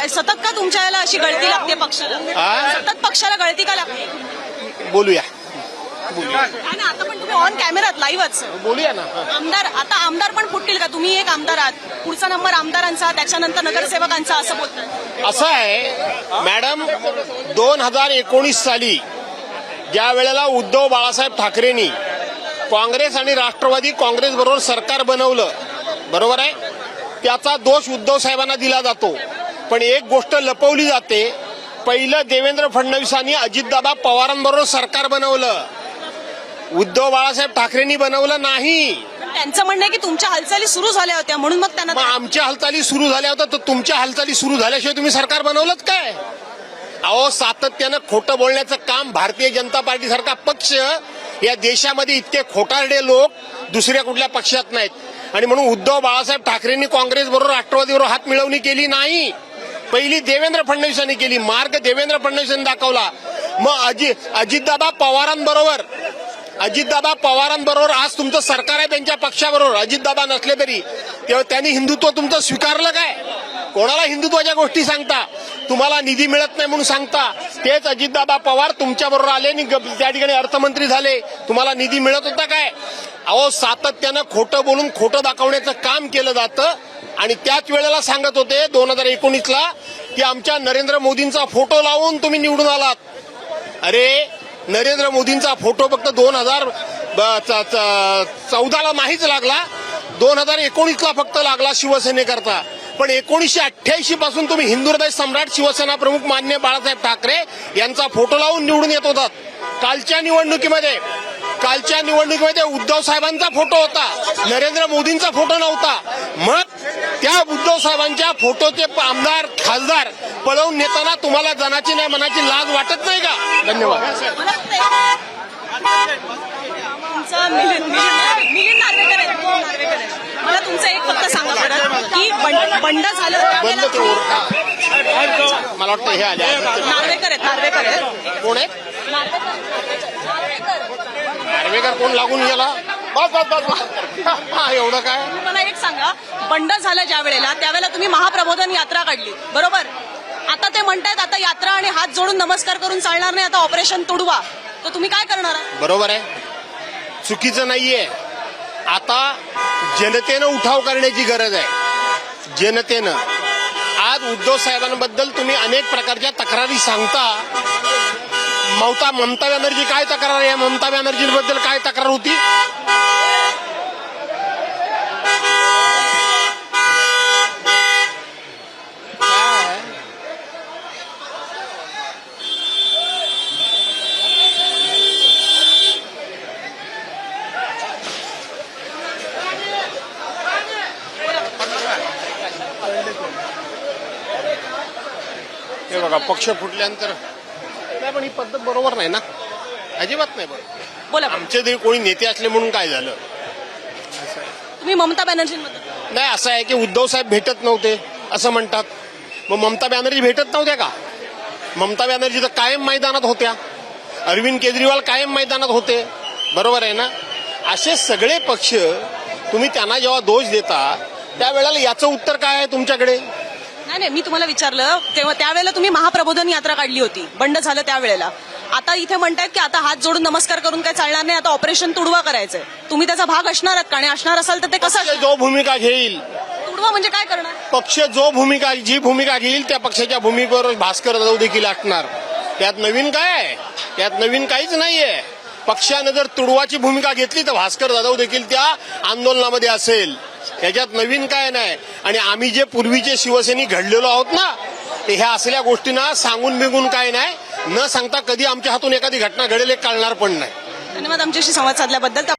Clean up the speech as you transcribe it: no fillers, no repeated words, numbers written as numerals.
सतत का तुमच्या याला अशी गळती लागते पक्षाला? सतत पक्षाला गळती का लागते? बोलूया आणि आता पण तुम्ही ऑन कॅमेरात लाईव्हच बोलूया ना. आमदार पण फुटतील का? तुम्ही एक आमदार आहात, पुढचा नंबर आमदारांचा, त्याच्यानंतर नगरसेवकांचा असं बोलतात. असं आहे मॅडम, 2019 साली ज्या वेळेला उद्धव बाळासाहेब ठाकरेंनी काँग्रेस आणि राष्ट्रवादी काँग्रेस बरोबर सरकार बनवलं, बरोबर आहे, त्याचा दोष उद्धव साहेबांना दिला जातो. पण एक गोष्ट लपवली जाते, पहिलं देवेंद्र फडणवीसांनी अजितदादा पवारांबरोबर सरकार बनवलं, उद्धव बाळासाहेब ठाकरेंनी बनवलं नाही. त्यांचं म्हणणं आहे की तुमच्या हालचाली सुरू झाल्या होत्या म्हणून मग त्यांना. आमच्या हालचाली सुरू झाल्या होत्या तर तुमच्या हालचाली सुरू झाल्याशिवाय तुम्ही सरकार बनवलंच काय? अहो, सातत्यानं खोटं बोलण्याचं काम भारतीय जनता पार्टी सारखा पक्ष, या देशामध्ये इतके खोटारडे लोक दुसऱ्या कुठल्या पक्षात नाहीत. आणि म्हणून उद्धव बाळासाहेब ठाकरेंनी काँग्रेस बरोबर राष्ट्रवादीबरोबर हात मिळवणी केली नाही, पहिली देवेंद्र फडणवीसांनी केली, मार्ग देवेंद्र फडणवीसांनी दाखवला. मग अजितदादा पवारांबरोबर आज तुमचं सरकार आहे, त्यांच्या पक्षाबरोबर अजितदादा नसले तरी, तेव्हा त्यांनी हिंदुत्व तुमचं स्वीकारलं काय? कोणाला हिंदुत्वाच्या गोष्टी सांगता? तुम्हाला निधी मिळत नाही म्हणून सांगता. तेच अजितदादा पवार तुमच्या बरोबर आले आणि त्या ठिकाणी अर्थमंत्री झाले, तुम्हाला निधी मिळत होता काय? अहो, सातत्यानं खोटं बोलून खोटं दाखवण्याचं काम केलं जातं. आणि त्याच वेळेला सांगत होते 2019ला की आमच्या नरेंद्र मोदींचा फोटो लावून तुम्ही निवडून आलात. अरे, नरेंद्र मोदींचा फोटो फक्त 2014ला नाहीच लागला, 2019ला फक्त लागला शिवसेनेकरता. पण 1988 पासून तुम्ही हिंदू हृदय सम्राट शिवसेना प्रमुख मान्य बाळासाहेब ठाकरे यांचा फोटो लावून निवडून येत होतात. कालच्या निवडणुकीमध्ये उद्धव साहेबांचा फोटो होता, नरेंद्र मोदींचा फोटो नव्हता. मग त्या उद्धव साहेबांच्या फोटोचे आमदार खासदार पळवून नेताना तुम्हाला जनाची नाही मनाची लाज वाटत नाही का? धन्यवाद. मला तुमचं एक फक्त सांगा परत की बंड झालं मला वाटतं हे आले नार्वेकर आहेत. कोण आहे नार्वेकर? कोण लागून गेला? एवढं काय? मला एक सांगा, बंड झालं ज्या वेळेला त्यावेळेला तुम्ही महाप्रबोधन यात्रा काढली, बरोबर? आता ते म्हणतायत आता यात्रा आणि हात जोडून नमस्कार करून चालणार नाही, आता ऑपरेशन तुडवा. तर तुम्ही काय करणार? बरोबर आहे, चुकीचं नाहीये. आता जनतेनं उठाव करण्याची गरज आहे. जनतेनं आज उद्धव साहेबांबद्दल तुम्ही अनेक प्रकारच्या तक्रारी सांगता. ममता बॅनर्जी काय तक्रार आहे? ममता बॅनर्जीबद्दल काय तक्रार होती? हे बघा, पक्ष फुटल्यानंतर नाही, पण ही पद्धत बरोबर नाही ना, अजिबात नाही बरोबर. बोला. आमचे तरी कोणी नेते असले म्हणून काय झालं? तुम्ही ममता बॅनर्जींबद्दल नाही, असं आहे की उद्धव साहेब भेटत नव्हते असं म्हणतात. मग ममता बॅनर्जी भेटत नव्हत्या का? ममता बॅनर्जी तर कायम मैदानात होत्या, अरविंद केजरीवाल कायम मैदानात होते, बरोबर आहे ना? असे सगळे पक्ष तुम्ही त्यांना जेव्हा दोष देता त्यावेळेला याचं उत्तर काय आहे तुमच्याकडे? नाही, मी तुम्हाला विचारलं तेव्हा त्यावेळेला तुम्ही महाप्रबोधन यात्रा काढली होती, बंड झालं त्यावेळेला. आता इथे म्हणतायत की आता हात जोडून नमस्कार करून काय चालणार नाही, आता ऑपरेशन तुडवा करायचंय. तुम्ही त्याचा भाग असणार आहात का? आणि असणार असाल तर ते कसं? जो भूमिका घेईल, तुडवा म्हणजे काय करणार? पक्ष जी भूमिका घेईल त्या पक्षाच्या भूमिकेवर भास्कर जाधव देखील असणार. त्यात नवीन काय आहे? त्यात नवीन काहीच नाहीये. पक्षानं जर तुडवाची भूमिका घेतली तर भास्कर जाधव देखील त्या आंदोलनामध्ये असेल. त्याच्यात नवीन काय नाही. आणि आम्ही जे पूर्वीचे शिवसैनी घडलेलो आहोत ना, ते ह्या असल्या गोष्टींना सांगून बिगून काय नाही, न सांगता कधी आमच्या हातून एखादी घटना घडेल कळणार पण नाही. धन्यवाद आमच्याशी संवाद साधल्याबद्दल.